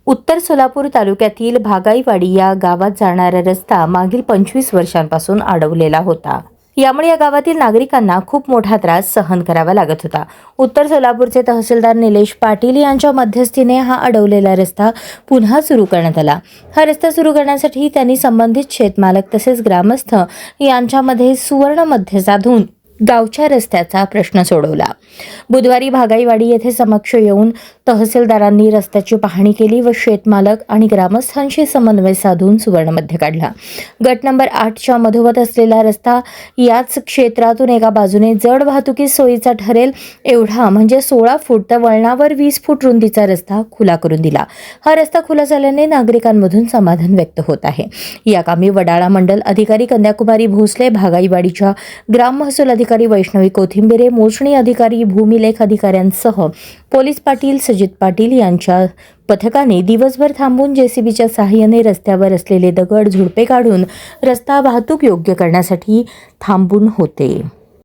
उत्तर सोलापूर तालुक्यातील भागाईवाडी या गावात जाणारा रस्ता मागील 25 वर्षांपासून अडवलेला होता. यामुळे या गावातील नागरिकांना खूप मोठा त्रास सहन करावा लागत होता. उत्तर सोलापूरचे तहसीलदार निलेश पाटील यांच्या मध्यस्थीने हा अडवलेला रस्ता पुन्हा सुरू करण्यात आला. हा रस्ता सुरू करण्यासाठी त्यांनी संबंधित शेतमालक तसेच ग्रामस्थ यांच्यामध्ये सुवर्ण मध्य साधून गावच्या रस्त्याचा प्रश्न सोडवला. बुधवारी भागाईवाडी येथे समक्ष येऊन तहसीलदारांनी रस्त्याची पाहणी केली व शेतमालक आणि ग्रामस्थांशी समन्वय साधून सुवर्णमध्य काढला. गट नंबर 8च्या मधोमध असलेला रस्ता याच क्षेत्रातून एका बाजूने जड वाहतुकीस सोयीचा ठरेल एवढा म्हणजे 16 फूट तर वळणावर 20 फूट रुंदीचा रस्ता खुला करून दिला. हा रस्ता खुला झाल्याने नागरिकांमधून समाधान व्यक्त होत आहे. या कामी वडाळा मंडल अधिकारी कन्याकुमारी भोसले, भागाईवाडीच्या ग्राम महसूल अधिकारी वैष्णवी कोथिंबिरे, मोजणी अधिकारी, भूमिलेख अधिकाऱ्यांसह पोलीस पाटील सजित पाटील यांच्या पथकाने दिवसभर थांबून जेसीबीच्या सहाय्याने रस्त्यावर असलेले दगड झुडपे काढून रस्ता वाहतूक योग्य करण्यासाठी थांबून होते.